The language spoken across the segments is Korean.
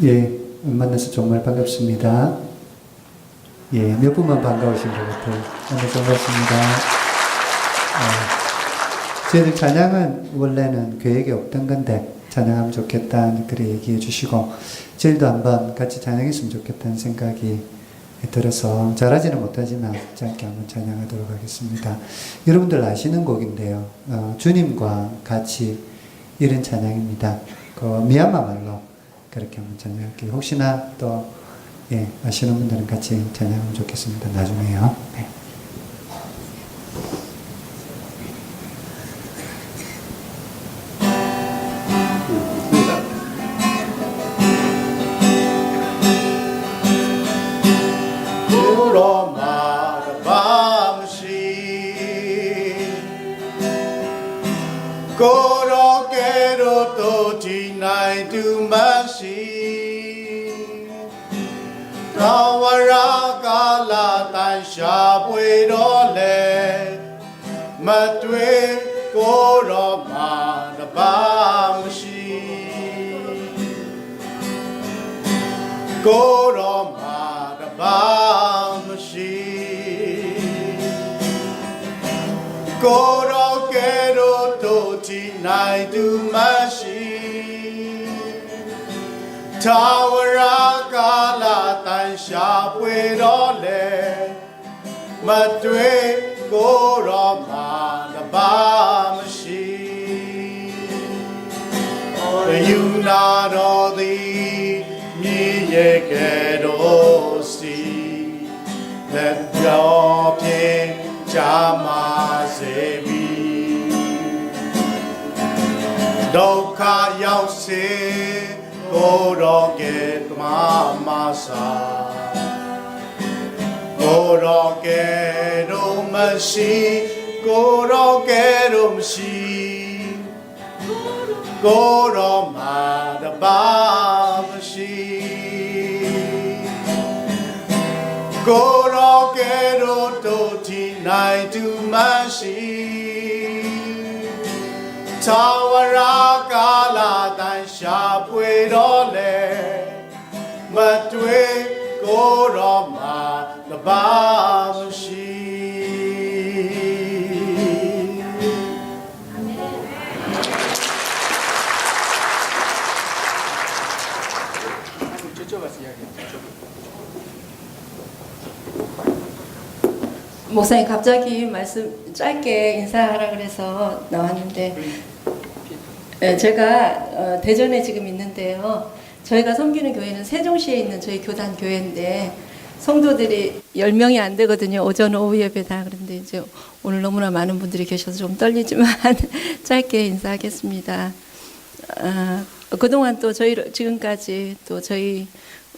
예, 만나서 정말 반갑습니다. 예, 몇 분만 반가우신 것 같아요. 만나서 반갑습니다. 저희들 찬양은 원래는 계획에 없던 건데 찬양하면 좋겠다 그렇게 얘기해 주시고 저희도 한번 같이 찬양했으면 좋겠다는 생각이 들어서 잘하지는 못하지만 짧게 한번 찬양하도록 하겠습니다. 여러분들 아시는 곡인데요. 주님과 같이 이런 찬양입니다. 그 미얀마 말로 그렇게 한번 찬양할게요. 혹시나 또 아시는 분들은 같이 찬양하면 좋겠습니다. 나중에요. 네. 목사님 갑자기 말씀 짧게 인사하라 그래서 나왔는데 제가 대전에 지금 있는데요. 저희가 섬기는 교회는 세종시에 있는 저희 교단 교회인데 성도들이 10명이 안 되거든요. 오전 오후 예배 다. 그런데 이제 오늘 너무나 많은 분들이 계셔서 좀 떨리지만 짧게 인사하겠습니다. 그동안 또 지금까지 또 저희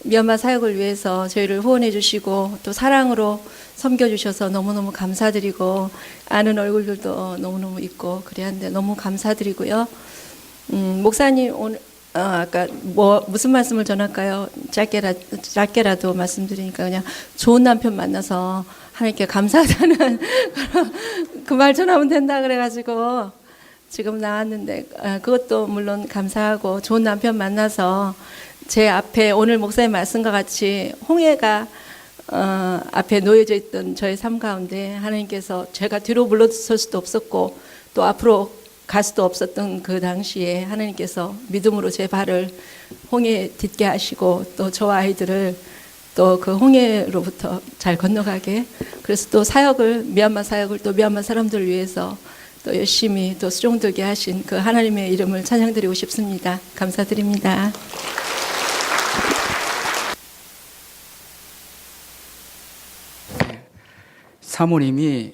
미얀마 사역을 위해서 저희를 후원해 주시고 또 사랑으로 섬겨주셔서 너무너무 감사드리고 아는 얼굴들도 너무너무 있고 그래야 하는데 너무 감사드리고요. 목사님 오늘 아까 무슨 말씀을 전할까요? 짧게라도 말씀드리니까 그냥 좋은 남편 만나서 하나님께 감사하다는 그 말 전하면 된다 그래가지고 지금 나왔는데 그것도 물론 감사하고 좋은 남편 만나서 제 앞에 오늘 목사님 말씀과 같이 홍해가 앞에 놓여져 있던 저의 삶 가운데 하나님께서 제가 뒤로 물러설 수도 없었고 또 앞으로 갈 수도 없었던 그 당시에 하나님께서 믿음으로 제 발을 홍해에 딛게 하시고 또 저와 아이들을 또 그 홍해로부터 잘 건너가게 그래서 또 미얀마 사역을 또 미얀마 사람들을 위해서 또 열심히 또 수종되게 하신 그 하나님의 이름을 찬양드리고 싶습니다. 감사드립니다. 사모님이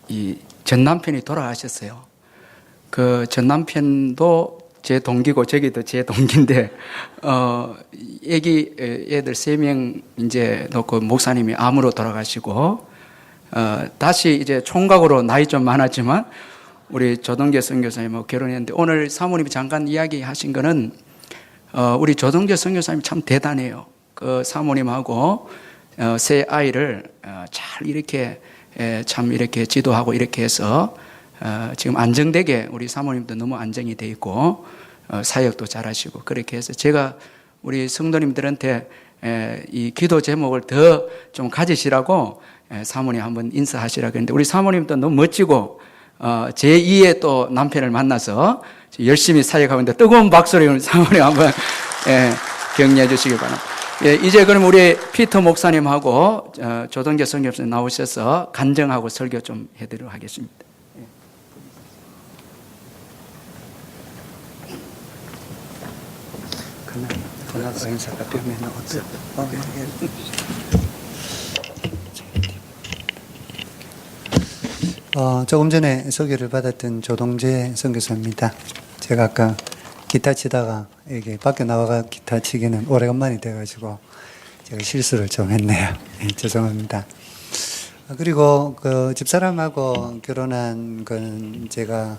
이 전 남편이 돌아가셨어요. 그 전 남편도 제 동기고 저기도 제 동기인데 애들 3명 이제 놓고 목사님이 암으로 돌아가시고 다시 이제 총각으로 나이 좀 많았지만 우리 조동재 선교사님하고 결혼했는데 오늘 사모님이 잠깐 이야기하신 거는 우리 조동재 선교사님이 참 대단해요. 그 사모님하고 세 아이를 잘 이렇게 참 이렇게 지도하고 이렇게 해서 지금 안정되게 우리 사모님도 너무 안정이 돼 있고 사역도 잘하시고 그렇게 해서 제가 우리 성도님들한테 이 기도 제목을 더 좀 가지시라고 사모님 한번 인사하시라고 했는데 우리 사모님도 너무 멋지고 제2의 또 남편을 만나서 열심히 사역하고 있는데 뜨거운 박수로 사모님 한번 격려해 주시기 바랍니다. 이제 그럼 우리 피터 목사님하고 조동재 선교사님 나오셔서 간증하고 설교 좀 해드리도록 하겠습니다. 조금 전에 소개를 받았던 조동재 선교사입니다. 제가 아까 기타 치다가 이게 밖에 나와가 기타 치기는 오래간만이 돼가지고 제가 실수를 좀 했네요. 죄송합니다. 그리고 그 집사람하고 결혼한 건 제가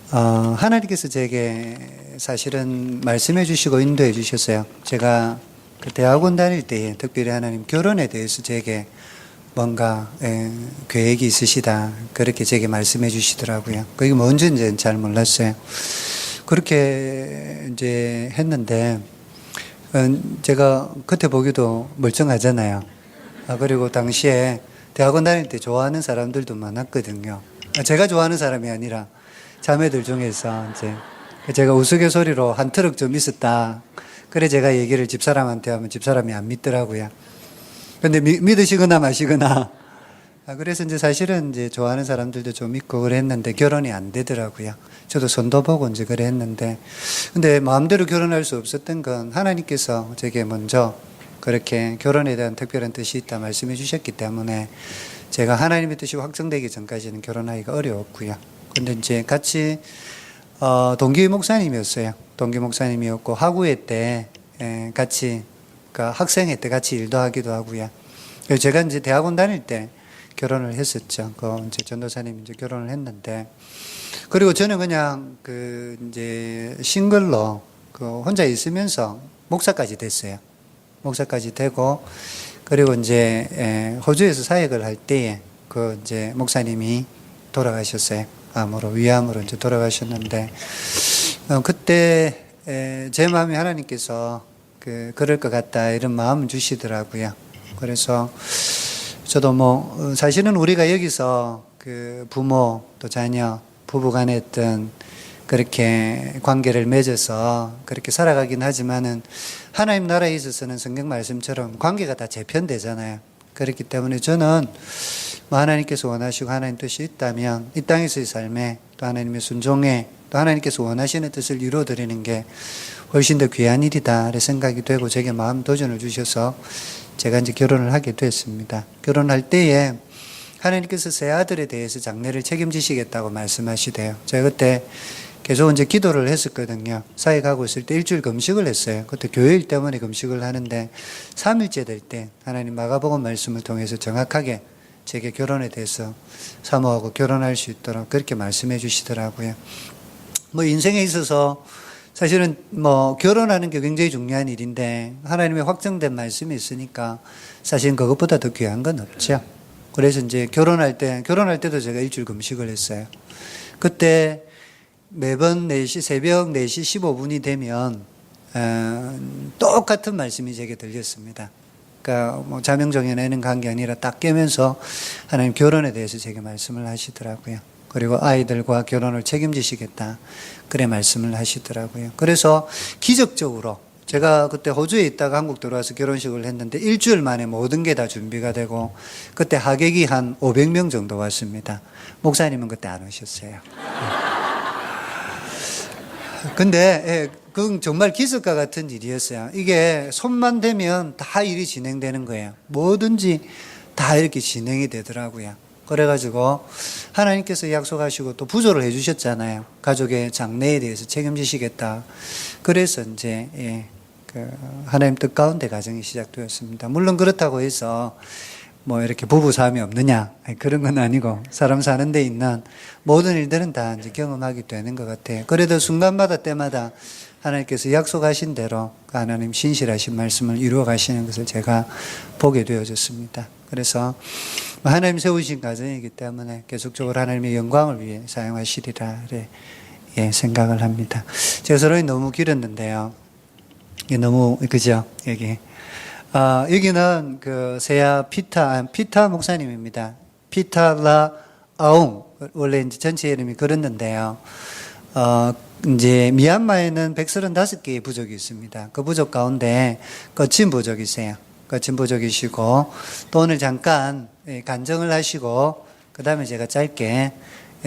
하나님께서 제게 사실은 말씀해 주시고 인도해 주셨어요. 제가 그 대학원 다닐 때에 특별히 하나님 결혼에 대해서 제게 뭔가 계획이 있으시다 그렇게 제게 말씀해 주시더라고요. 그게 뭔지는 잘 몰랐어요. 그렇게 이제 했는데 제가 그때 보기도 멀쩡하잖아요. 그리고 당시에 대학원 다닐 때 좋아하는 사람들도 많았거든요. 제가 좋아하는 사람이 아니라 자매들 중에서 이제 제가 우스갯소리로 한 트럭 좀 있었다. 그래 제가 얘기를 집사람한테 하면 집사람이 안 믿더라고요. 근데 믿으시거나 마시거나. 그래서 이제 사실은 이제 좋아하는 사람들도 좀 있고 그랬는데 결혼이 안 되더라고요. 저도 손도 보고 이제 그랬는데. 근데 마음대로 결혼할 수 없었던 건 하나님께서 제게 먼저 그렇게 결혼에 대한 특별한 뜻이 있다 말씀해 주셨기 때문에 제가 하나님의 뜻이 확정되기 전까지는 결혼하기가 어려웠고요. 근데 이제 같이 동기 목사님이었어요. 동기 목사님이었고 학우회 때 같이 그러니까 학생회 때 같이 일도 하기도 하고요. 제가 이제 대학원 다닐 때 결혼을 했었죠. 그 이제 전도사님 이제 결혼을 했는데 그리고 저는 그냥 그 이제 싱글로 그 혼자 있으면서 목사까지 됐어요. 목사까지 되고 그리고 이제 호주에서 사역을 할 때에 그 이제 목사님이 돌아가셨어요. 암으로 위암으로 이제 돌아가셨는데 그때 제 마음이 하나님께서 그럴 것 같다 이런 마음을 주시더라고요. 그래서 저도 뭐 사실은 우리가 여기서 그 부모 또 자녀 부부간에 어떤 그렇게 관계를 맺어서 그렇게 살아가긴 하지만은 하나님 나라에 있어서는 성경 말씀처럼 관계가 다 재편되잖아요. 그렇기 때문에 저는 뭐 하나님께서 원하시고 하나님 뜻이 있다면 이 땅에서의 삶에 또 하나님의 순종에 또 하나님께서 원하시는 뜻을 이루어드리는 게 훨씬 더 귀한 일이다 생각이 되고 제게 마음 도전을 주셔서 제가 이제 결혼을 하게 됐습니다. 결혼할 때에 하나님께서 새 아들에 대해서 장례를 책임지시겠다고 말씀하시대요. 제가 그때 계속 이제 기도를 했었거든요. 사역하고 있을 때 일주일 금식을 했어요. 그때 교회일 때문에 금식을 하는데 3일째 될 때 하나님 마가복음 말씀을 통해서 정확하게 제게 결혼에 대해서 사모하고 결혼할 수 있도록 그렇게 말씀해 주시더라고요. 뭐 인생에 있어서 사실은 뭐 결혼하는 게 굉장히 중요한 일인데 하나님의 확정된 말씀이 있으니까 사실은 그것보다 더 귀한 건 없죠. 그래서 이제 결혼할 때도 제가 일주일 금식을 했어요. 그때 매번 4시, 새벽 4시 15분이 되면 똑같은 말씀이 제게 들렸습니다. 그러니까 뭐 자명정연에는 간 게 아니라 딱 깨면서 하나님 결혼에 대해서 제게 말씀을 하시더라고요. 그리고 아이들과 결혼을 책임지시겠다. 그래 말씀을 하시더라고요. 그래서 기적적으로 제가 그때 호주에 있다가 한국 들어와서 결혼식을 했는데 일주일 만에 모든 게 다 준비가 되고 그때 하객이 한 500명 정도 왔습니다. 목사님은 그때 안 오셨어요. 근데 그건 정말 기적과 같은 일이었어요. 이게 손만 대면 다 일이 진행되는 거예요. 뭐든지 다 이렇게 진행이 되더라고요. 그래가지고 하나님께서 약속하시고 또 부조를 해주셨잖아요. 가족의 장래에 대해서 책임지시겠다. 그래서 이제 하나님 뜻 가운데 가정이 시작되었습니다. 물론 그렇다고 해서 뭐 이렇게 부부싸움이 없느냐 그런 건 아니고 사람 사는 데 있는 모든 일들은 다 이제 경험하게 되는 것 같아요. 그래도 순간마다 때마다 하나님께서 약속하신 대로 하나님 신실하신 말씀을 이루어 가시는 것을 제가 보게 되어졌습니다. 그래서 하나님 세우신 가정이기 때문에 계속적으로 하나님의 영광을 위해 사용하시리라 생각을 합니다. 제가 서론이 너무 길었는데요. 이게 너무 그죠 여기. 여기는 그 세아 피타 목사님입니다. 피타 라 아웅 원래 이제 전체 이름이 그랬는데요. 이제 미얀마에는 135개의 부족이 있습니다. 그 부족 가운데 거친 부족이세요. 거친 부족이시고 또 오늘 잠깐 간증을 하시고 그 다음에 제가 짧게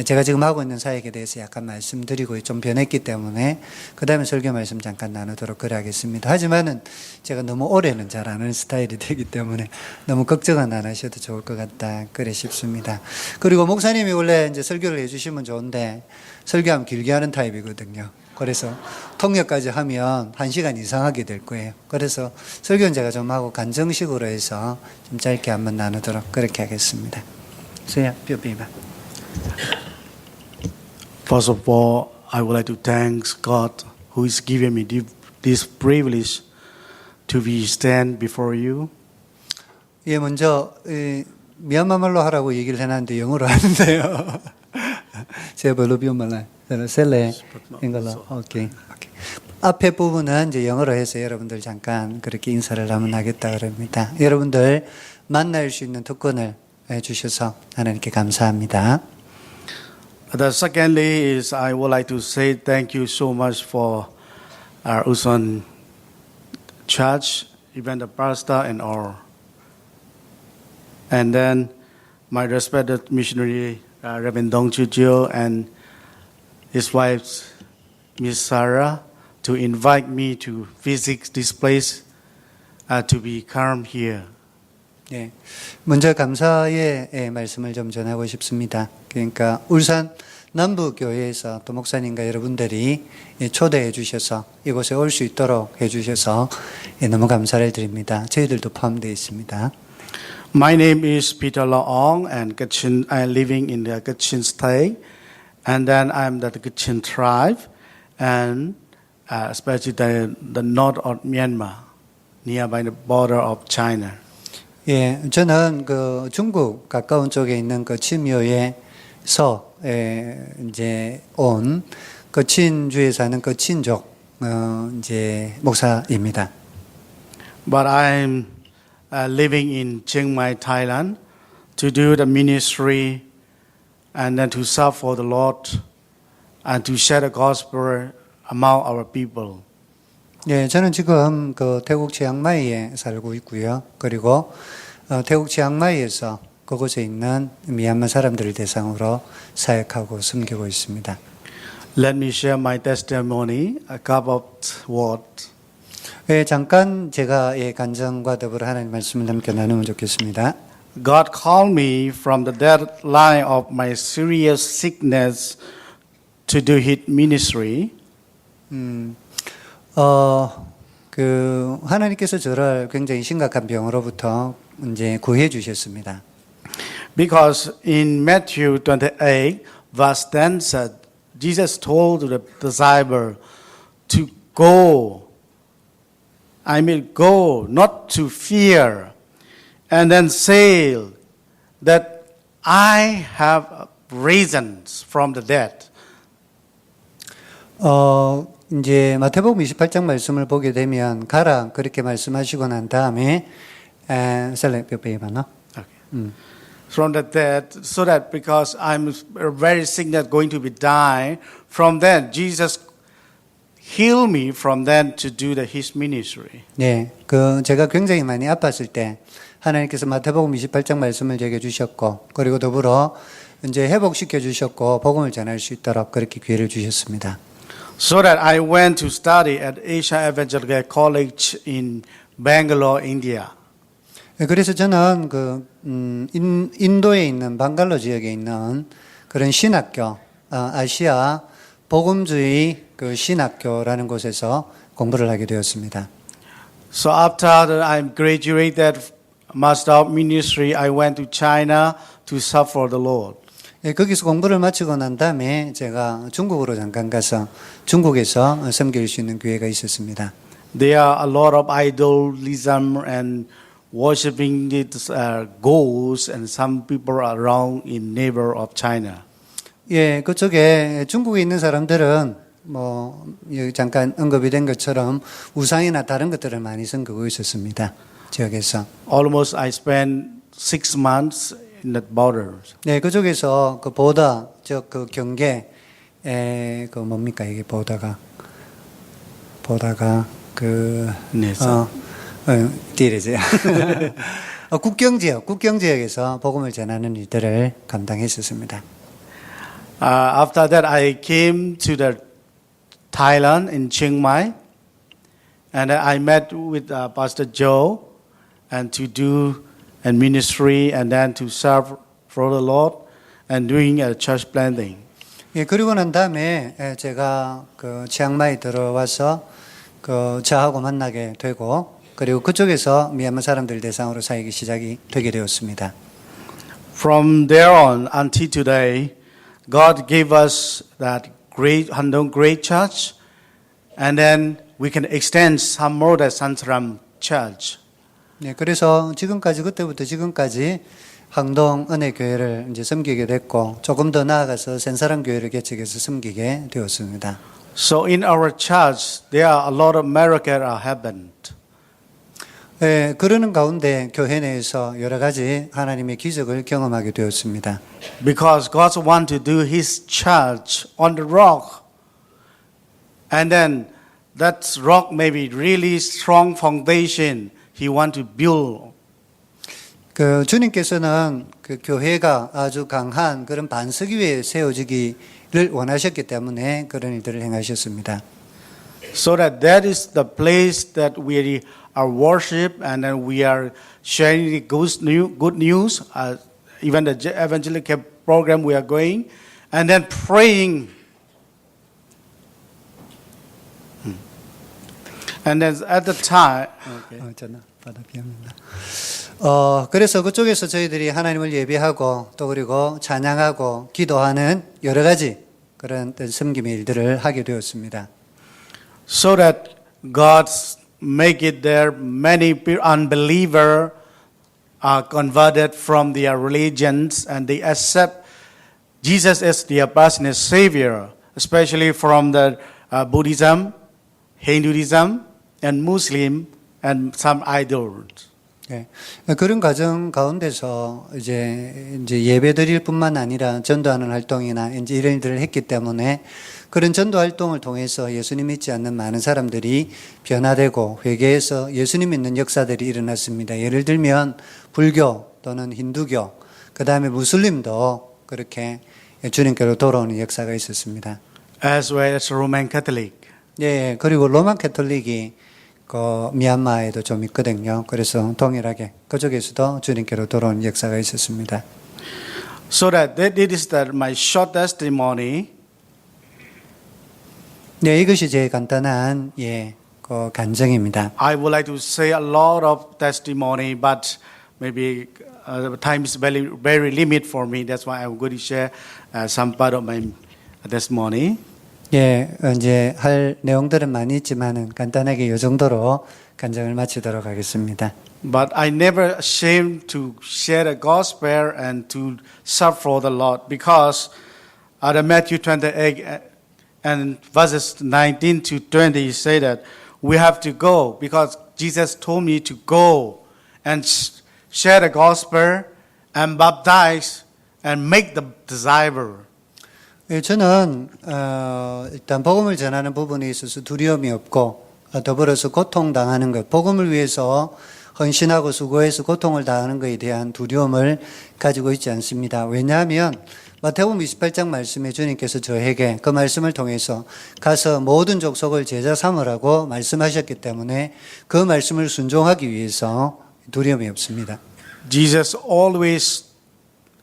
제가 지금 하고 있는 사역에 대해서 약간 말씀드리고 좀 변했기 때문에 그 다음에 설교 말씀 잠깐 나누도록 그래 하겠습니다. 하지만은 제가 너무 오래는 잘 안 하는 스타일이 되기 때문에 너무 걱정은 안 하셔도 좋을 것 같다 그래 싶습니다. 그리고 목사님이 원래 이제 설교를 해주시면 좋은데 설교하면 길게 하는 타입이거든요. 그래서 통역까지 하면 1시간 이상 하게 될 거예요. 그래서 설교는 제가 좀 하고 간증식으로 해서 좀 짧게 한번 나누도록 그렇게 하겠습니다. 수야, 뼈비바. First of all, I would like to thank God who is giving me this privilege to be stand before you. 예, 먼저 미얀마 말로 하라고 얘기를 해놨는데 영어로 하는데요. 제가 별로 비운말라. 셀레 인걸로. 오케이. 앞에 부분은 이제 영어로 해서 여러분들 잠깐 그렇게 인사를 한번 하겠다 그럽니다. 여러분들 만날 수 있는 특권을 주셔서 하나님께 감사합니다. The secondly is I would like to say thank you so much for our Uson Church, even the pastor and all. And then my respected missionary Reverend Dong Chujio and his wife Miss Sarah to invite me to visit this place to be calm here. 예, 먼저 감사의 말씀을 좀 전하고 싶습니다. 그러니까 울산 남부교회에서 또 목사님과 여러분들이 초대해 주셔서 이곳에 올 수 있도록 해 주셔서 너무 감사를 드립니다. 저희들도 포함되어 있습니다. My name is Peter Laong and I'm living in the Kachin state and then I'm the Kachin tribe and especially the north of Myanmar nearby the border of China. 예, 저는 그 중국 가까운 쪽에 있는 그 친묘에서 이제 온 거친주에 사는 거친족 이제 목사입니다. But I'm living in Chiang Mai, Thailand, to do the ministry and then to serve for the Lord and to share the gospel among our people. 예, 저는 지금 그 태국 치앙마이에 살고 있고요. 그리고 태국 치앙마이에서 그곳에 있는 미얀마 사람들을 대상으로 사역하고 섬기고 있습니다. Let me share my testimony, a couple of words. 예, 잠깐 제가 간증과 더불어 하나님 말씀을 함께 나누면 좋겠습니다. God called me from the deadline of my serious sickness to do His ministry. 하나님께서 저를 굉장히 심각한 병으로부터 이제 구해 주셨습니다. Because in Matthew 28, verse 10 said, Jesus told the disciple to go. Go, not to fear. And then say that I have risen from the dead. 이제 마태복음 28장 말씀을 보게 되면 가라 그렇게 말씀하시고 난 다음에 From the dead, so that because I'm very sick that going to be die, from then Jesus healed me from then to do His ministry. 네, 제가 굉장히 많이 아팠을 때 하나님께서 마태복음 28장 말씀을 제게 주셨고 그리고 더불어 이제 회복시켜 주셨고 복음을 전할 수 있도록 그렇게 기회를 주셨습니다. So that I went to study at Asia Evangelical College in Bangalore, India. 그래서 저는 인도에 있는 방갈로 지역에 있는 그런 신학교, 아시아 복음주의 그 신학교라는 곳에서 공부를 하게 되었습니다. So after I graduated Master of Ministry, I went to China to serve for the Lord. 거기서 공부를 마치고 난 다음에 제가 중국으로 잠깐 가서 중국에서 섬길 수 있는 기회가 있었습니다. There are a lot of idolism and worshiping ghosts and some people around in neighbor of China. 예, 그쪽에 중국에 있는 사람들은 여기 잠깐 언급이 된 것처럼 우상이나 다른 것들을 많이 섬기고 있었습니다. 지역에서. Almost I spent 6 months in the borders. 네, 그쪽에서 그 보다, 그 경계, 그 뭡니까, 이게 보다가 네, sir. 뒤에지. 국경 지역에서 복음을 전하는 일들을 감당했었습니다. After that, I came to the Thailand in Chiang Mai, and I met with Pastor Joe, and to do a ministry, and then to serve for the Lord, and doing a church planting. 예, 그리고 난 다음에 제가 그 치앙마이 들어와서 그 저하고 만나게 되고, 그리고 그쪽에서 미얀마 사람들 대상으로 사역이 시작이 되게 되었습니다. From there on until today, God gave us that great Handong Great Church, and then we can extend some more the Sansaram Church. 네, 그래서 그때부터 지금까지 항동 은혜교회를 이제 섬기게 됐고, 조금 더 나아가서 센사람 교회를 개척해서 섬기게 되었습니다. So in our church, there are a lot of miracles are happened. 예, 그러는 가운데 교회 내에서 여러 가지 하나님의 기적을 경험하게 되었습니다. Because God wants to do His church on the rock. And then that rock may be really strong foundation He wants to build. 그 주님께서는 그 교회가 아주 강한 그런 반석 위에 세워지기를 원하셨기 때문에 그런 일들을 행하셨습니다. So that is the place that we are worship, and then we are sharing the good news, even the evangelical program we are going, and then praying. And then at the time, 그래서 그쪽에서 저희들이 하나님을 예배하고 또 그리고 찬양하고 기도하는 여러 가지 그런 섬김의 일들을 하게 되었습니다. so that God make it there many unbeliever are converted from their religions and they accept Jesus as their personal savior, especially from the Buddhism, Hinduism, and Muslim, and some idols. 네, 그런 과정 가운데서 이제 예배 드릴 뿐만 아니라 전도하는 활동이나 이제 이런 일들을 했기 때문에 그런 전도 활동을 통해서 예수님 믿지 않는 많은 사람들이 변화되고 회개해서 예수님 믿는 역사들이 일어났습니다. 예를 들면 불교 또는 힌두교, 그 다음에 무슬림도 그렇게 주님께로 돌아오는 역사가 있었습니다. As well as Roman Catholic. 예, 그리고 로마 캐톨릭이 그 미얀마에도 좀 있거든요. 그래서 동일하게 그쪽에서도 주님께로 돌아오는 역사가 있었습니다. So that is my short testimony. 네, 이것이 제 간단한 그 간증입니다. I would like to say a lot of testimony, but maybe time is very limited for me. That's why I'm going to share some part of my testimony. 예, 이제 할 내용들은 많이 있지만은 간단하게 이 정도로 간증을 마치도록 하겠습니다. But I never ashamed to share the gospel and to serve for the Lord, because out of Matthew 28 and verses 19 to 20 say that we have to go, because Jesus told me to go and share the gospel and baptize and make the disciple. 예, 저는 일단 복음을 전하는 부분에 있어서 두려움이 없고 더불어서 고통당하는 것, 복음을 위해서 헌신하고 수고해서 고통을 당하는 것에 대한 두려움을 가지고 있지 않습니다. 왜냐하면 마태복음 28장 말씀에 주님께서 저에게 그 말씀을 통해서 가서 모든 족속을 제자 삼으라고 말씀하셨기 때문에 그 말씀을 순종하기 위해서 두려움이 없습니다. Jesus always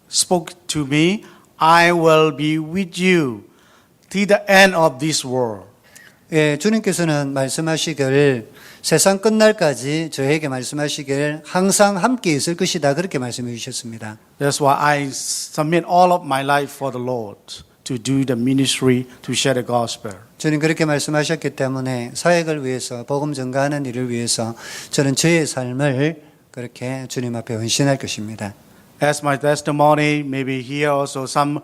spoke to me, I will be with you till the end of this world. 예, 주님께서는 말씀하시길 세상 끝날까지 저에게 말씀하시길 항상 함께 있을 것이다, 그렇게 말씀해 주셨습니다. That's why I submit all of my life for the Lord to do the ministry, to share the gospel. 주님 그렇게 말씀하셨기 때문에 사역을 위해서 복음 전가하는 일을 위해서 저는 저의 삶을 그렇게 주님 앞에 헌신할 것입니다. As my testimony, maybe here also some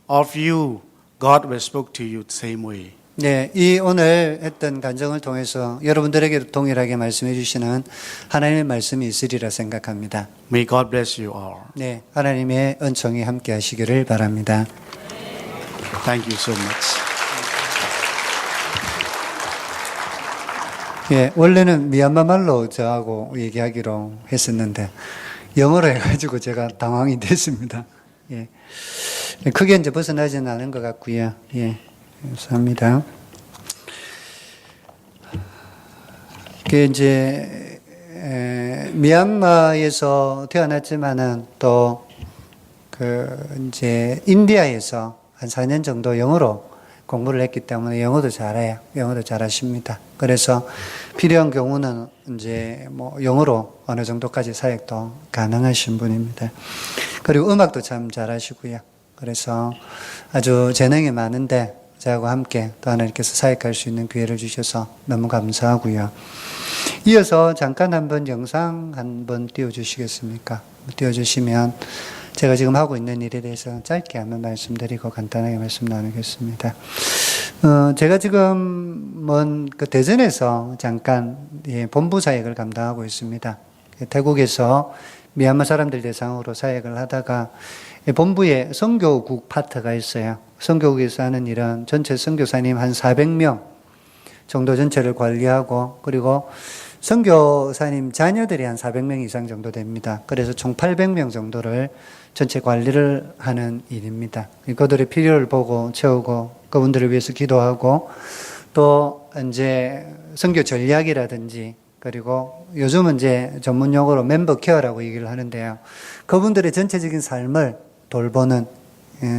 of you, God will speak to you the same way. 네, 이 오늘 했던 간증을 통해서 여러분들에게도 동일하게 말씀해 주시는 하나님의 말씀이 있으리라 생각합니다. May God bless you all. 네, 하나님의 은총이 함께 하시기를 바랍니다. Thank you so much. 예, 원래는 미얀마 말로 저하고 얘기하기로 했었는데 영어로 해가지고 제가 당황이 됐습니다. 예, 크게 이제 벗어나지는 않은 것 같고요. 예, 감사합니다. 그 이제 미얀마에서 태어났지만은 또 그 이제 인디아에서 한 4년 정도 영어로 공부를 했기 때문에 영어도 잘해요. 영어도 잘하십니다. 그래서 필요한 경우는 이제 뭐 영어로 어느 정도까지 사역도 가능하신 분입니다. 그리고 음악도 참 잘하시고요. 그래서 아주 재능이 많은데 저하고 함께 또 하나님께서 사역할 수 있는 기회를 주셔서 너무 감사하고요. 이어서 잠깐 한번 영상 한번 띄워주시겠습니까? 띄워주시면 제가 지금 하고 있는 일에 대해서 짧게 한번 말씀드리고 간단하게 말씀 나누겠습니다. 제가 지금 그 대전에서 잠깐 본부 사역을 감당하고 있습니다. 태국에서 미얀마 사람들 대상으로 사역을 하다가 본부에 선교국 파트가 있어요. 선교국에서 하는 일은 전체 선교사님 한 400명 정도 전체를 관리하고 그리고 선교사님 자녀들이 한 400명 이상 정도 됩니다. 그래서 총 800명 정도를 전체 관리를 하는 일입니다. 그들의 필요를 보고 채우고 그분들을 위해서 기도하고 또 이제 선교 전략이라든지 그리고 요즘은 이제 전문 용어로 멤버 케어라고 얘기를 하는데요. 그분들의 전체적인 삶을 돌보는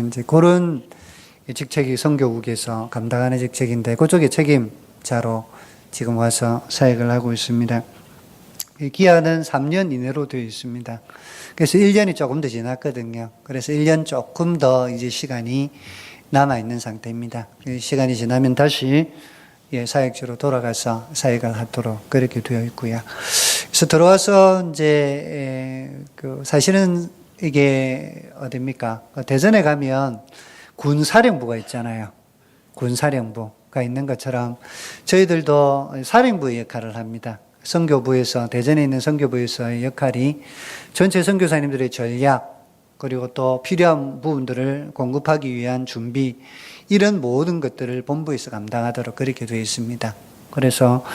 이제 그런 직책이 선교국에서 감당하는 직책인데 그쪽의 책임자로 지금 와서 사역을 하고 있습니다. 기한은 3년 이내로 되어 있습니다. 그래서 1년이 조금 더 지났거든요. 그래서 1년 조금 더 이제 시간이 남아있는 상태입니다. 시간이 지나면 다시 사역지로 돌아가서 사역을 하도록 그렇게 되어 있고요. 그래서 들어와서 이제 사실은 이게 어딥니까? 대전에 가면 군사령부가 있잖아요. 군사령부가 있는 것처럼 저희들도 사령부의 역할을 합니다. 선교부에서 대전에 있는 선교부에서의 역할이 전체 선교사님들의 전략 그리고 또 필요한 부분들을 공급하기 위한 준비 이런 모든 것들을 본부에서 감당하도록 그렇게 되어 있습니다. 그래서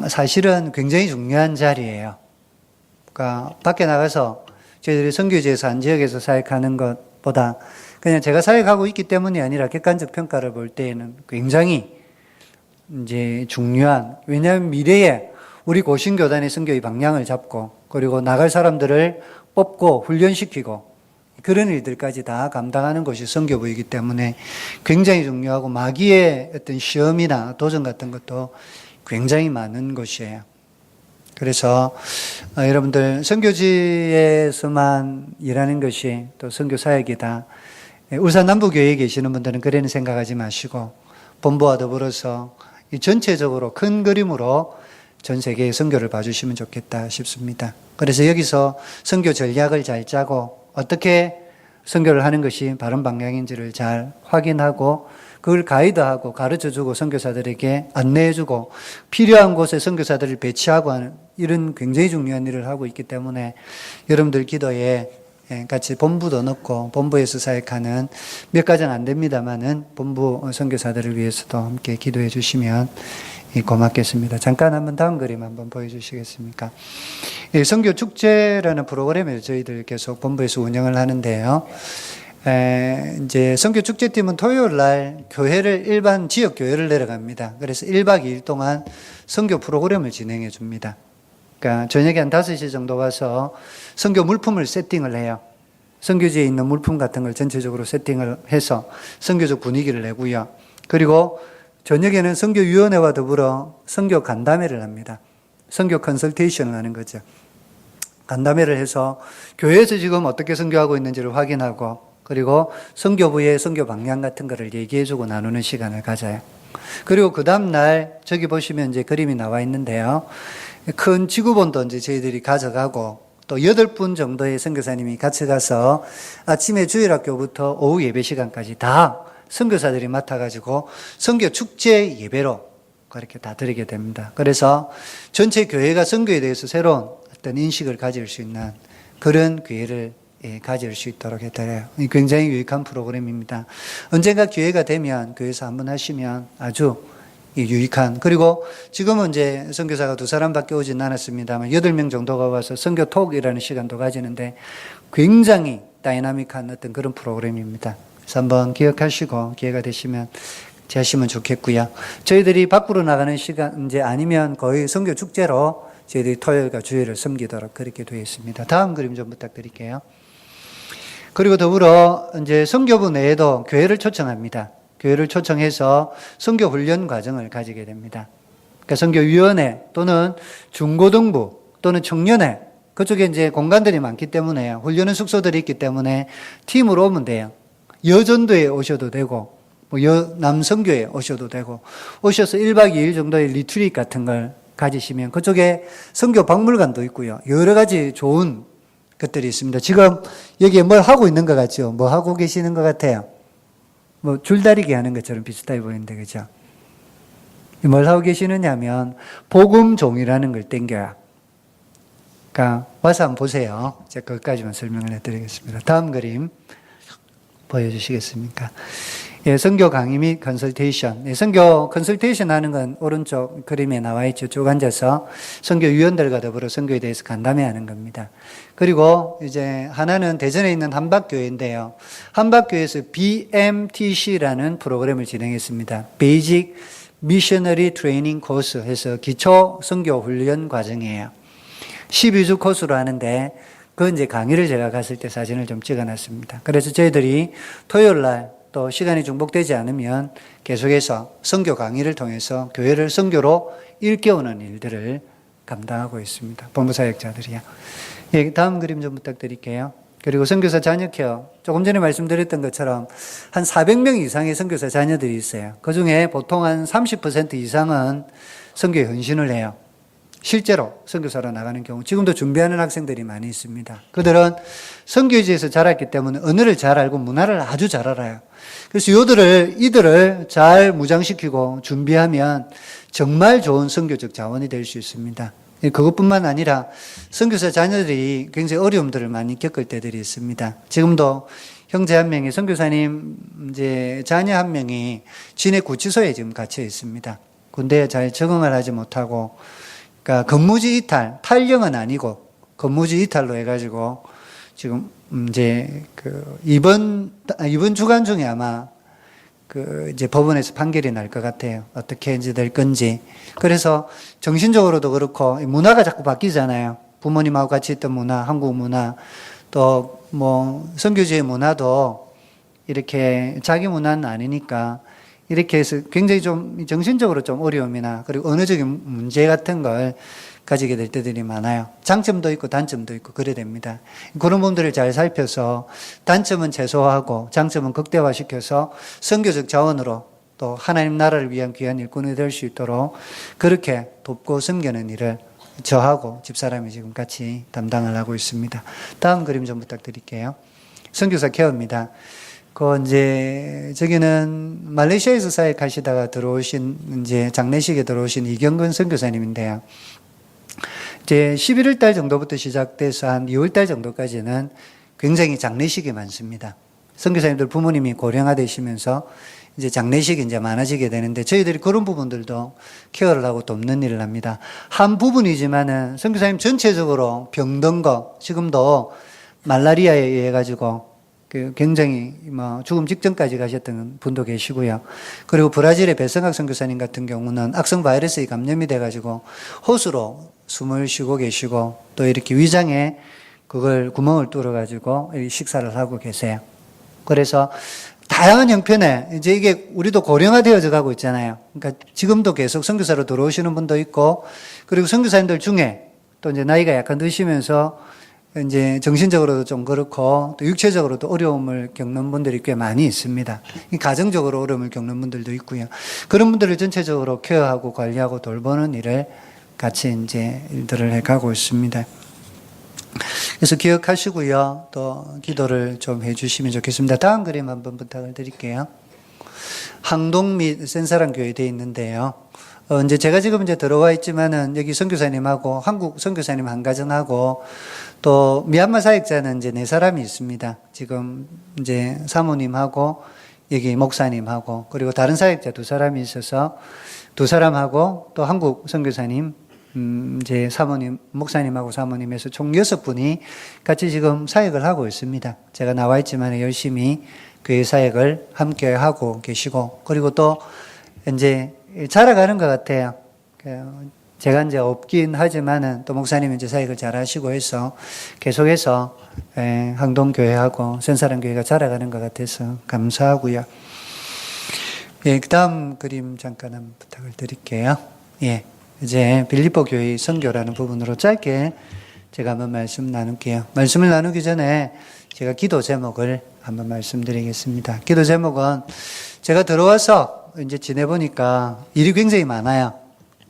사실은 굉장히 중요한 자리예요. 그러니까 밖에 나가서 저희들이 선교지에서 한 지역에서 사역하는 것보다 그냥 제가 사역하고 있기 때문이 아니라 객관적 평가를 볼 때에는 굉장히 이제 중요한, 왜냐하면 미래에 우리 고신교단의 선교의 방향을 잡고 그리고 나갈 사람들을 뽑고 훈련시키고 그런 일들까지 다 감당하는 것이 선교부이기 때문에 굉장히 중요하고 마귀의 어떤 시험이나 도전 같은 것도 굉장히 많은 것이에요. 그래서 여러분들 선교지에서만 일하는 것이 또 선교 사역이다. 울산 남부교회에 계시는 분들은 그런 생각하지 마시고 본부와 더불어서 전체적으로 큰 그림으로 전 세계의 선교를 봐주시면 좋겠다 싶습니다. 그래서 여기서 선교 전략을 잘 짜고 어떻게 선교를 하는 것이 바른 방향인지를 잘 확인하고 그걸 가이드하고 가르쳐주고 선교사들에게 안내해주고 필요한 곳에 선교사들을 배치하고 하는 이런 굉장히 중요한 일을 하고 있기 때문에 여러분들 기도에 같이 본부도 넣고 본부에서 사역하는 몇 가지는 안 됩니다만은 본부 선교사들을 위해서도 함께 기도해 주시면 고맙겠습니다. 잠깐 한번 다음 그림 한번 보여주시겠습니까? 선교 축제라는 프로그램을 저희들 계속 본부에서 운영을 하는데요. 이제 선교 축제팀은 토요일 날 교회를 일반 지역 교회를 내려갑니다. 그래서 1박 2일 동안 선교 프로그램을 진행해 줍니다. 그러니까 저녁에 한 5시 정도 와서 선교 물품을 세팅을 해요. 선교지에 있는 물품 같은 걸 전체적으로 세팅을 해서 선교적 분위기를 내고요. 그리고 저녁에는 선교위원회와 더불어 선교 간담회를 합니다. 선교 컨설테이션을 하는 거죠. 간담회를 해서 교회에서 지금 어떻게 선교하고 있는지를 확인하고 그리고 선교부의 선교 방향 같은 거를 얘기해주고 나누는 시간을 가져요. 그리고 그 다음날 저기 보시면 이제 그림이 나와 있는데요. 큰 지구본도 이제 저희들이 가져가고 또 8분 정도의 선교사님이 같이 가서 아침에 주일학교부터 오후 예배 시간까지 다 선교사들이 맡아가지고 선교 축제 예배로 그렇게 다 드리게 됩니다. 그래서 전체 교회가 선교에 대해서 새로운 어떤 인식을 가질 수 있는 그런 기회를 가질 수 있도록 해드려요. 굉장히 유익한 프로그램입니다. 언젠가 기회가 되면 교회에서 한번 하시면 아주 유익한, 그리고 지금은 이제 선교사가 2사람밖에 오진 않았습니다만 8명 정도가 와서 선교 톡이라는 시간도 가지는데 굉장히 다이나믹한 어떤 그런 프로그램입니다. 그래서 한번 기억하시고 기회가 되시면 하시면 좋겠고요. 저희들이 밖으로 나가는 시간 이제 아니면 거의 선교 축제로 저희들이 토요일과 주일을 섬기도록 그렇게 되어 있습니다. 다음 그림 좀 부탁드릴게요. 그리고 더불어 이제 선교부 내에도 교회를 초청합니다. 교회를 초청해서 선교 훈련 과정을 가지게 됩니다. 그러니까 선교위원회 또는 중고등부 또는 청년회, 그쪽에 이제 공간들이 많기 때문에 훈련은 숙소들이 있기 때문에 팀으로 오면 돼요. 여전도에 오셔도 되고 뭐 남선교에 오셔도 되고, 오셔서 1박 2일 정도의 리트릿 같은 걸 가지시면 그쪽에 선교 박물관도 있고요. 여러 가지 좋은 것들이 있습니다. 지금 여기에 뭘 하고 있는 것 같죠? 뭐 하고 계시는 것 같아요? 뭐 줄다리기 하는 것처럼 비슷해 보이는데, 그죠? 뭘 하고 계시느냐 하면 복음 종이라는 걸 땡겨요. 그러니까 와서 한번 보세요. 제가 거기까지만 설명을 해드리겠습니다. 다음 그림 보여주시겠습니까? 예, 선교 강의 및 컨설테이션. 예, 선교 컨설테이션 하는 건 오른쪽 그림에 나와 있죠. 쭉 앉아서 선교위원들과 더불어 선교에 대해서 간담회하는 겁니다. 그리고 이제 하나는 대전에 있는 한박교회인데요. 한박교회에서 BMTC라는 프로그램을 진행했습니다. Basic Missionary Training Course 해서 기초 선교 훈련 과정이에요. 12주 코스로 하는데 그 이제 강의를 제가 갔을 때 사진을 좀 찍어놨습니다. 그래서 저희들이 토요일 날 또 시간이 중복되지 않으면 계속해서 선교 강의를 통해서 교회를 선교로 일깨우는 일들을 감당하고 있습니다. 본부사역자들이요. 예, 다음 그림 좀 부탁드릴게요. 그리고 선교사 자녀 케어. 조금 전에 말씀드렸던 것처럼 한 400명 이상의 선교사 자녀들이 있어요. 그 중에 보통 한 30% 이상은 선교에 헌신을 해요. 실제로 선교사로 나가는 경우 지금도 준비하는 학생들이 많이 있습니다. 그들은 선교지에서 자랐기 때문에 언어를 잘 알고 문화를 아주 잘 알아요. 그래서 이들을 잘 무장시키고 준비하면 정말 좋은 선교적 자원이 될 수 있습니다. 그것뿐만 아니라 선교사 자녀들이 굉장히 어려움들을 많이 겪을 때들이 있습니다. 지금도 형제 한 명이, 선교사님 이제 자녀 한 명이 진해 구치소에 지금 갇혀 있습니다. 군대에 잘 적응을 하지 못하고, 그러니까 근무지 이탈, 탈영은 아니고 근무지 이탈로 해가지고 지금 이제 이번 주간 중에 아마 이제 법원에서 판결이 날 것 같아요. 어떻게 이제 될 건지. 그래서 정신적으로도 그렇고 문화가 자꾸 바뀌잖아요. 부모님하고 같이 있던 문화, 한국 문화, 또 뭐 선교지의 문화도 이렇게 자기 문화는 아니니까 이렇게 해서 굉장히 좀 정신적으로 좀 어려움이나 그리고 언어적인 문제 같은 걸 가지게 될 때들이 많아요. 장점도 있고 단점도 있고 그래야 됩니다. 그런 부분들을 잘 살펴서 단점은 최소화하고 장점은 극대화시켜서 선교적 자원으로 또 하나님 나라를 위한 귀한 일꾼이 될 수 있도록 그렇게 돕고 섬기는 일을 저하고 집사람이 지금 같이 담당을 하고 있습니다. 다음 그림 좀 부탁드릴게요. 선교사 케어입니다. 저기는 말레이시아에서 사역하시다가 들어오신, 이제 장례식에 들어오신 이경근 선교사님인데요. 이제 11월 달 정도부터 시작돼서 한 2월 달 정도까지는 굉장히 장례식이 많습니다. 선교사님들 부모님이 고령화되시면서 이제 장례식이 이제 많아지게 되는데 저희들이 그런 부분들도 케어를 하고 돕는 일을 합니다. 한 부분이지만은 선교사님 전체적으로 병든 거, 지금도 말라리아에 의해 가지고 굉장히 죽음 직전까지 가셨던 분도 계시고요. 그리고 브라질의 배성학 선교사님 같은 경우는 악성 바이러스에 감염이 돼가지고 호수로 숨을 쉬고 계시고 또 이렇게 위장에 그걸 구멍을 뚫어가지고 식사를 하고 계세요. 그래서 다양한 형편에 이제 이게 우리도 고령화되어져 가고 있잖아요. 그러니까 지금도 계속 선교사로 들어오시는 분도 있고, 그리고 선교사님들 중에 또 이제 나이가 약간 드시면서 이제 정신적으로도 좀 그렇고 또 육체적으로도 어려움을 겪는 분들이 꽤 많이 있습니다. 가정적으로 어려움을 겪는 분들도 있고요. 그런 분들을 전체적으로 케어하고 관리하고 돌보는 일을 같이 이제 일들을 해가고 있습니다. 그래서 기억하시고요. 또 기도를 좀 해주시면 좋겠습니다. 다음 그림 한번 부탁을 드릴게요. 항동 및 센사랑 교회 되어 있는데요. 이제 제가 지금 이제 들어와 있지만은 여기 선교사님하고 한국 선교사님 한 가정하고 또 미얀마 사역자는 이제 4사람이 있습니다. 지금 이제 사모님하고 여기 목사님하고 그리고 다른 사역자 2사람이 있어서 2사람하고 또 한국 선교사님 이제 사모님, 목사님하고 사모님에서 총 6분이 같이 지금 사역을 하고 있습니다. 제가 나와 있지만 열심히 교회 사역을 함께 하고 계시고, 그리고 또 이제 자라가는 것 같아요. 제가 이제 없긴 하지만은 또 목사님이 이제 사역을 잘 하시고 해서 계속해서 항동교회하고 센사랑교회가 자라가는 것 같아서 감사하고요. 예, 그 다음 그림 잠깐 한번 부탁을 드릴게요. 예. 이제 빌립보 교회 선교라는 부분으로 짧게 제가 한번 말씀 나눌게요. 말씀을 나누기 전에 제가 기도 제목을 한번 말씀드리겠습니다. 기도 제목은 제가 들어와서 이제 지내보니까 일이 굉장히 많아요.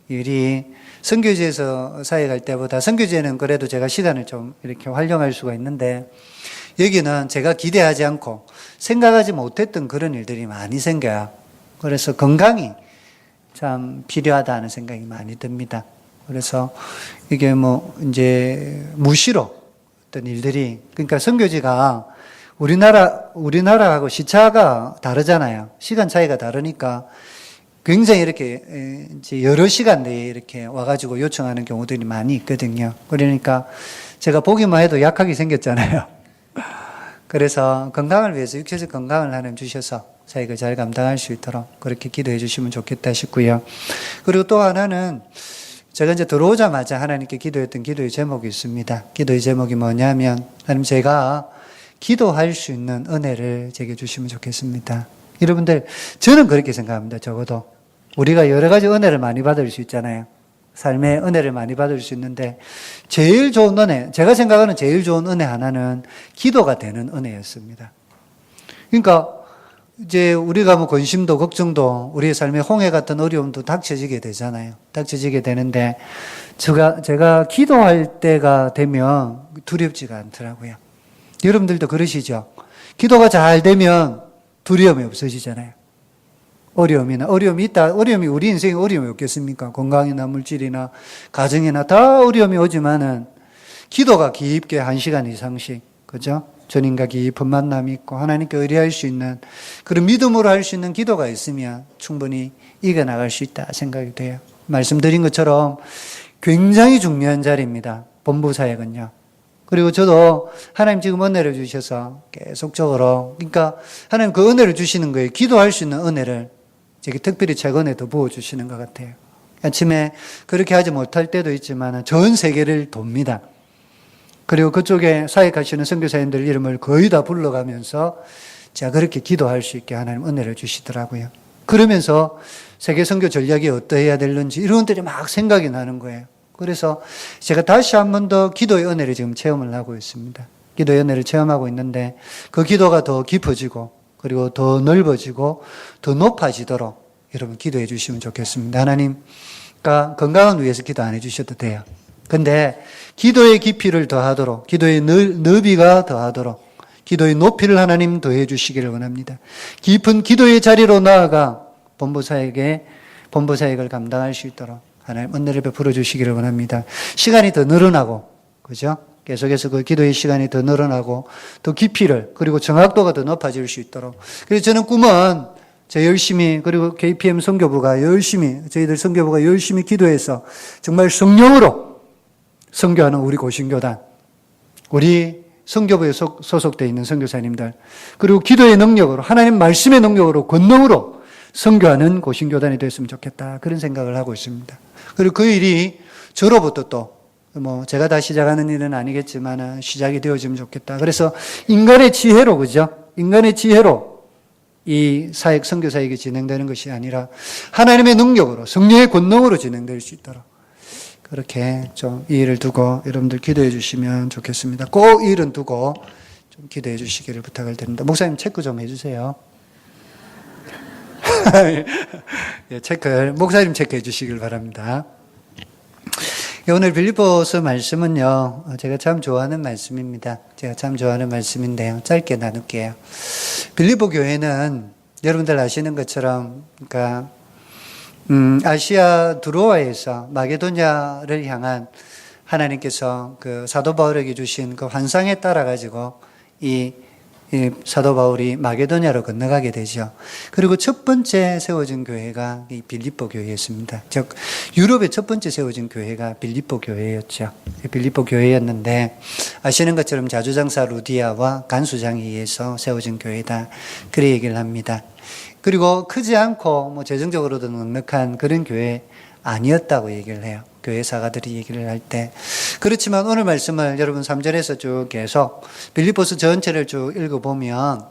일이 선교지에서 사역할 때보다 선교지에는 그래도 제가 시간을 좀 이렇게 활용할 수가 있는데 여기는 제가 기대하지 않고 생각하지 못했던 그런 일들이 많이 생겨요. 그래서 건강이 참 필요하다는 생각이 많이 듭니다. 그래서 이게 뭐 이제 무시로 어떤 일들이, 그러니까 선교지가 우리나라하고 시차가 다르잖아요. 시간 차이가 다르니까 굉장히 이렇게 이제 여러 시간 내에 이렇게 와가지고 요청하는 경우들이 많이 있거든요. 그러니까 제가 보기만 해도 약하게 생겼잖아요. 그래서 건강을 위해서 육체적 건강을 하나님 주셔서 사역을 잘 감당할 수 있도록 그렇게 기도해 주시면 좋겠다 싶고요. 그리고 또 하나는 제가 이제 들어오자마자 하나님께 기도했던 기도의 제목이 있습니다. 기도의 제목이 뭐냐면, 하나님 제가 기도할 수 있는 은혜를 제게 주시면 좋겠습니다. 여러분들, 저는 그렇게 생각합니다. 적어도 우리가 여러 가지 은혜를 많이 받을 수 있잖아요. 삶의 은혜를 많이 받을 수 있는데 제일 좋은 은혜, 제가 생각하는 제일 좋은 은혜 하나는 기도가 되는 은혜였습니다. 그러니까 이제 우리가 뭐 근심도 걱정도 우리의 삶에 홍해 같은 어려움도 닥쳐지게 되잖아요. 닥쳐지게 되는데 제가 기도할 때가 되면 두렵지가 않더라고요. 여러분들도 그러시죠? 기도가 잘 되면 두려움이 없어지잖아요. 어려움이 있다. 어려움이 우리 인생에 어려움이 없겠습니까? 건강이나 물질이나 가정이나 다 어려움이 오지만은 기도가 깊게 1시간 이상씩, 그죠? 주님과 깊은 만남이 있고 하나님께 의뢰할 수 있는 그런 믿음으로 할 수 있는 기도가 있으면 충분히 이겨나갈 수 있다 생각이 돼요. 말씀드린 것처럼 굉장히 중요한 자리입니다. 본부 사역은요. 그리고 저도 하나님 지금 은혜를 주셔서 계속적으로, 그러니까 하나님 그 은혜를 주시는 거예요. 기도할 수 있는 은혜를 제게 특별히 최근에 더 부어주시는 것 같아요. 아침에 그렇게 하지 못할 때도 있지만 전 세계를 돕니다. 그리고 그쪽에 사역하시는 선교사님들 이름을 거의 다 불러가면서 제가 그렇게 기도할 수 있게 하나님 은혜를 주시더라고요. 그러면서 세계 선교 전략이 어떠해야 되는지 이런 것들이 막 생각이 나는 거예요. 그래서 제가 다시 한 번 더 기도의 은혜를 지금 체험을 하고 있습니다. 기도의 은혜를 체험하고 있는데 그 기도가 더 깊어지고 그리고 더 넓어지고 더 높아지도록 여러분 기도해 주시면 좋겠습니다. 하나님과 건강을 위해서 기도 안 해 주셔도 돼요. 근데 기도의 깊이를 더하도록, 기도의 너비가 더하도록, 기도의 높이를 하나님 더해 주시기를 원합니다. 깊은 기도의 자리로 나아가 본부 사역을 감당할 수 있도록 하나님 은혜를 베풀어 주시기를 원합니다. 시간이 더 늘어나고, 그죠? 계속해서 그 기도의 시간이 더 늘어나고, 더 깊이를, 그리고 정확도가 더 높아질 수 있도록. 그래서 저는 꿈은 열심히, 그리고 KPM 선교부가 저희들 선교부가 열심히 기도해서 정말 성령으로 선교하는 우리 고신교단, 우리 선교부에 소속되어 있는 선교사님들, 그리고 기도의 능력으로, 하나님 말씀의 능력으로, 권능으로 선교하는 고신교단이 됐으면 좋겠다. 그런 생각을 하고 있습니다. 그리고 그 일이 저로부터 또, 제가 다 시작하는 일은 아니겠지만 시작이 되어지면 좋겠다. 그래서 인간의 지혜로, 그죠? 인간의 지혜로 이 선교 사역이 진행되는 것이 아니라 하나님의 능력으로, 성령의 권능으로 진행될 수 있도록 그렇게 좀 이 일을 두고 여러분들 기도해 주시면 좋겠습니다. 꼭 이 일은 두고 좀 기도해 주시기를 부탁을 드립니다. 목사님 체크 좀 해주세요. 예, 목사님 체크해 주시길 바랍니다. 오늘 빌립보서 말씀은요, 제가 참 좋아하는 말씀입니다. 제가 참 좋아하는 말씀인데요. 짧게 나눌게요. 빌립보 교회는 여러분들 아시는 것처럼, 그러니까, 아시아 드로아에서 마게도냐를 향한 하나님께서 그 사도 바울에게 주신 그 환상에 따라 가지고 이 사도 바울이 마게도냐로 건너가게 되죠. 그리고 첫 번째 세워진 교회가 이 빌립보 교회였습니다. 즉 유럽의 첫 번째 세워진 교회가 빌립보 교회였죠. 빌립보 교회였는데 아시는 것처럼 자주장사 루디아와 간수장에 의해서 세워진 교회다. 그렇게 얘기를 합니다. 그리고 크지 않고 뭐 재정적으로도 넉넉한 그런 교회 아니었다고 얘기를 해요. 교회 사가들이 얘기를 할 때. 그렇지만 오늘 말씀을 여러분 3절에서 쭉 계속 빌립보서 전체를 쭉 읽어보면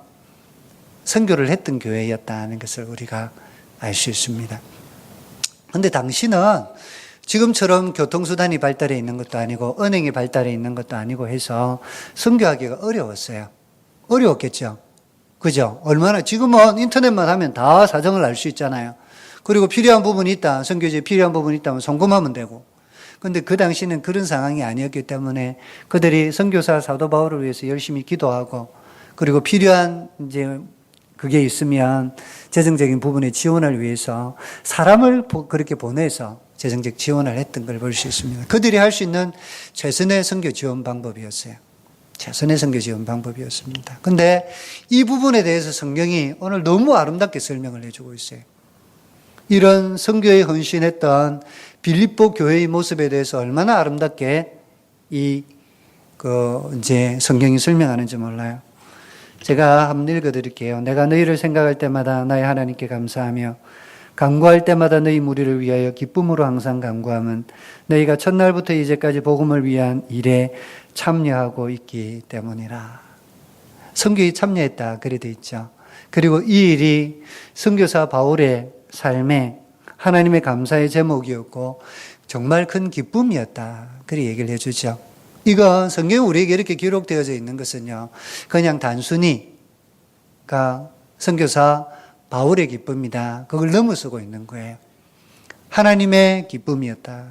선교를 했던 교회였다는 것을 우리가 알 수 있습니다. 그런데 당시는 지금처럼 교통수단이 발달해 있는 것도 아니고 은행이 발달해 있는 것도 아니고 해서 선교하기가 어려웠어요. 어려웠겠죠. 그죠? 얼마나, 지금은 인터넷만 하면 다 사정을 알 수 있잖아요. 그리고 필요한 부분이 있다, 선교지에 필요한 부분이 있다면 송금하면 되고. 근데 그 당시는 그런 상황이 아니었기 때문에 그들이 선교사 사도 바울을 위해서 열심히 기도하고 그리고 필요한 이제 그게 있으면 재정적인 부분에 지원을 위해서 사람을 그렇게 보내서 재정적 지원을 했던 걸 볼 수 있습니다. 그들이 할 수 있는 최선의 선교 지원 방법이었어요. 최선의 선교 지원 방법이었습니다. 근데 이 부분에 대해서 성경이 오늘 너무 아름답게 설명을 해주고 있어요. 이런 선교에 헌신했던 빌립보 교회의 모습에 대해서 얼마나 아름답게 이제 성경이 설명하는지 몰라요. 제가 한번 읽어드릴게요. 내가 너희를 생각할 때마다 나의 하나님께 감사하며 간구할 때마다 너희 무리를 위하여 기쁨으로 항상 간구함은 너희가 첫날부터 이제까지 복음을 위한 일에 참여하고 있기 때문이라. 선교에 참여했다 그래 돼 있죠. 그리고 이 일이 선교사 바울의 삶에 하나님의 감사의 제목이었고 정말 큰 기쁨이었다 그렇게 얘기를 해주죠. 이건 성경에 우리에게 이렇게 기록되어져 있는 것은요, 그냥 단순히 선교사 바울의 기쁨이다, 그걸 넘어서고 있는 거예요. 하나님의 기쁨이었다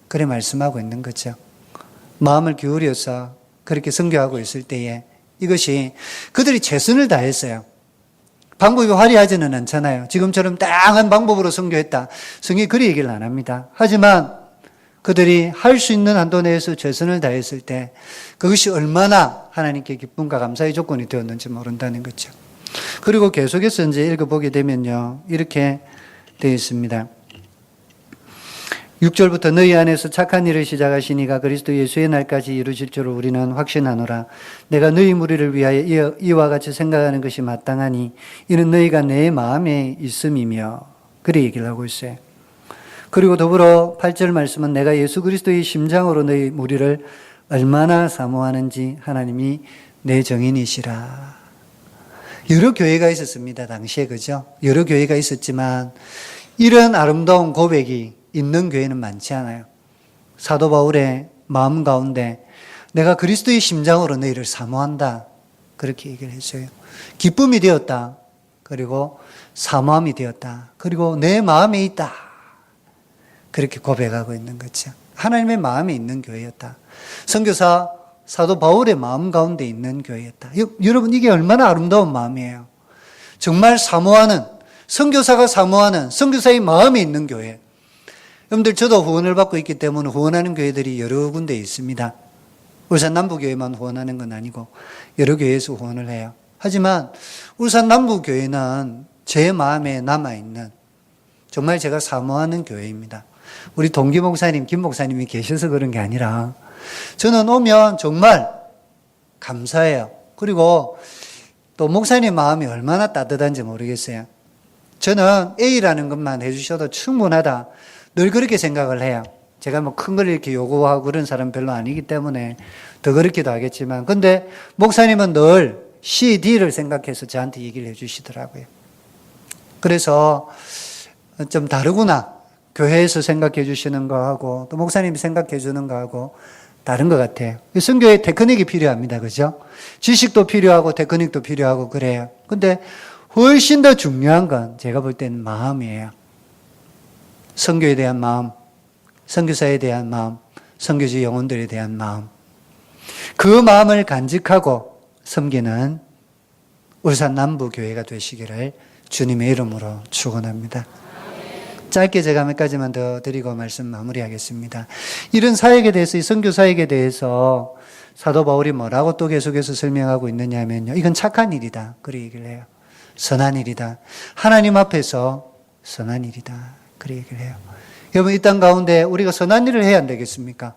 그래 말씀하고 있는 거죠. 마음을 기울여서 그렇게 선교하고 있을 때에 이것이 그들이 최선을 다했어요. 방법이 화려하지는 않잖아요. 지금처럼 다양한 방법으로 선교했다, 성경이 그리 얘기를 안 합니다. 하지만 그들이 할 수 있는 한도 내에서 최선을 다했을 때 그것이 얼마나 하나님께 기쁨과 감사의 조건이 되었는지 모른다는 거죠. 그리고 계속해서 이제 읽어보게 되면요, 이렇게 되어 있습니다. 6절부터 너희 안에서 착한 일을 시작하시니가 그리스도 예수의 날까지 이루실 줄을 우리는 확신하노라. 내가 너희 무리를 위하여 이와 같이 생각하는 것이 마땅하니 이는 너희가 내 마음에 있음이며 그래 얘기를 하고 있어요. 그리고 더불어 8절 말씀은 내가 예수 그리스도의 심장으로 너희 무리를 얼마나 사모하는지 하나님이 내 정인이시라. 여러 교회가 있었습니다. 당시에. 그죠? 여러 교회가 있었지만 이런 아름다운 고백이 있는 교회는 많지 않아요. 사도 바울의 마음 가운데 내가 그리스도의 심장으로 너희를 사모한다 그렇게 얘기를 했어요. 기쁨이 되었다, 그리고 사모함이 되었다, 그리고 내 마음에 있다 그렇게 고백하고 있는 거죠. 하나님의 마음에 있는 교회였다. 선교사 사도 바울의 마음 가운데 있는 교회였다. 여러분, 이게 얼마나 아름다운 마음이에요. 정말 사모하는, 선교사가 사모하는 선교사의 마음에 있는 교회. 여러분들, 저도 후원을 받고 있기 때문에 후원하는 교회들이 여러 군데 있습니다. 울산 남부교회만 후원하는 건 아니고 여러 교회에서 후원을 해요. 하지만 울산 남부교회는 제 마음에 남아있는, 정말 제가 사모하는 교회입니다. 우리 동기 목사님, 김 목사님이 계셔서 그런 게 아니라 저는 오면 정말 감사해요. 그리고 또 목사님 마음이 얼마나 따뜻한지 모르겠어요. 저는 A라는 것만 해주셔도 충분하다, 늘 그렇게 생각을 해요. 제가 뭐 큰 걸 이렇게 요구하고 그런 사람 별로 아니기 때문에 더 그렇기도 하겠지만, 근데 목사님은 늘 C, D를 생각해서 저한테 얘기를 해주시더라고요. 그래서 좀 다르구나. 교회에서 생각해 주시는 거하고 또 목사님이 생각해 주는 거하고 다른 것 같아요. 선교에 테크닉이 필요합니다. 그죠? 지식도 필요하고 테크닉도 필요하고 그래요. 근데 훨씬 더 중요한 건 제가 볼 때는 마음이에요. 선교에 대한 마음, 선교사에 대한 마음, 선교지 영혼들에 대한 마음. 그 마음을 간직하고 섬기는 울산 남부 교회가 되시기를 주님의 이름으로 축원합니다. 짧게 제가 몇 가지만 더 드리고 말씀 마무리하겠습니다. 이런 사역에 대해서, 이 선교 사역에 대해서 사도 바울이 뭐라고 또 계속해서 설명하고 있느냐 하면요. 이건 착한 일이다. 그렇게 얘기를 해요. 선한 일이다. 하나님 앞에서 선한 일이다. 그렇게 얘기를 해요. 여러분, 이 땅 가운데 우리가 선한 일을 해야 안 되겠습니까?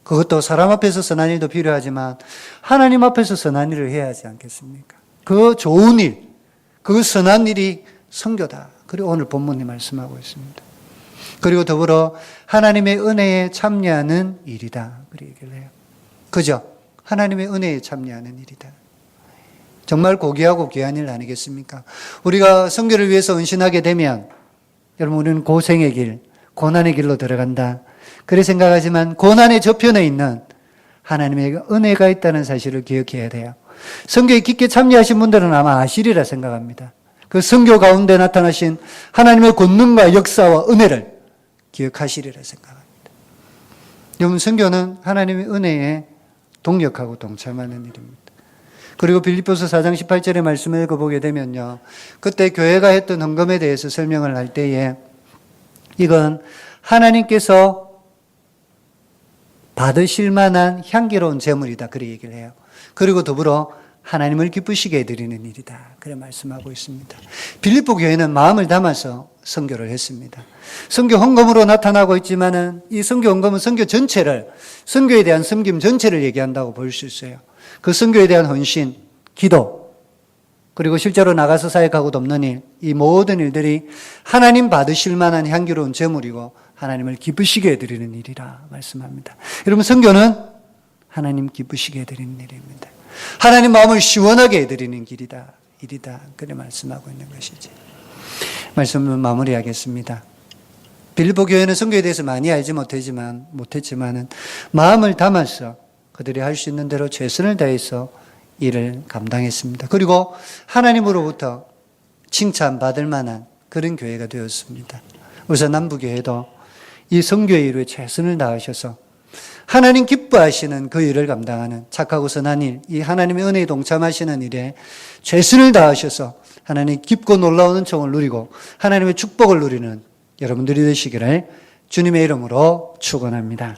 그것도 사람 앞에서 선한 일도 필요하지만 하나님 앞에서 선한 일을 해야 하지 않겠습니까? 그 좋은 일, 그 선한 일이 선교다. 그리고 오늘 본문이 말씀하고 있습니다. 그리고 더불어 하나님의 은혜에 참여하는 일이다. 그렇게 얘기를 해요. 그죠? 하나님의 은혜에 참여하는 일이다. 정말 고귀하고 귀한 일 아니겠습니까? 우리가 선교를 위해서 헌신하게 되면 여러분, 우리는 고생의 길, 고난의 길로 들어간다. 그래 생각하지만 고난의 저편에 있는 하나님의 은혜가 있다는 사실을 기억해야 돼요. 선교에 깊게 참여하신 분들은 아마 아시리라 생각합니다. 그 선교 가운데 나타나신 하나님의 권능과 역사와 은혜를 기억하시리라 생각합니다. 여러분, 선교는 하나님의 은혜에 동력하고 동참하는 일입니다. 그리고 빌립보서 4장 18절의 말씀을 읽어보게 되면요. 그때 교회가 했던 헌금에 대해서 설명을 할 때에 이건 하나님께서 받으실 만한 향기로운 제물이다. 그렇게 얘기를 해요. 그리고 더불어 하나님을 기쁘시게 해드리는 일이다. 그래 말씀하고 있습니다. 빌립보 교회는 마음을 담아서 선교를 했습니다. 선교 헌금으로 나타나고 있지만은 이 선교 헌금은 선교 전체를, 선교에 대한 섬김 전체를 얘기한다고 볼 수 있어요. 그 선교에 대한 헌신, 기도, 그리고 실제로 나가서 사역하고 돕는 일, 이 모든 일들이 하나님 받으실 만한 향기로운 제물이고 하나님을 기쁘시게 해드리는 일이라 말씀합니다. 여러분, 선교는 하나님 기쁘시게 해드리는 일입니다. 하나님 마음을 시원하게 해드리는 길이다, 일이다. 그래 말씀하고 있는 것이지. 말씀을 마무리하겠습니다. 빌립보 교회는 선교에 대해서 많이 알지 못했지만은 마음을 담아서 그들이 할 수 있는 대로 최선을 다해서 일을 감당했습니다. 그리고 하나님으로부터 칭찬받을 만한 그런 교회가 되었습니다. 우선 남부교회도 이 선교의 일에 최선을 다하셔서 하나님 기뻐하시는 그 일을 감당하는 착하고 선한 일, 이 하나님의 은혜에 동참하시는 일에 최선을 다하셔서 하나님 깊고 놀라운 은총을 누리고 하나님의 축복을 누리는 여러분들이 되시기를 주님의 이름으로 축원합니다.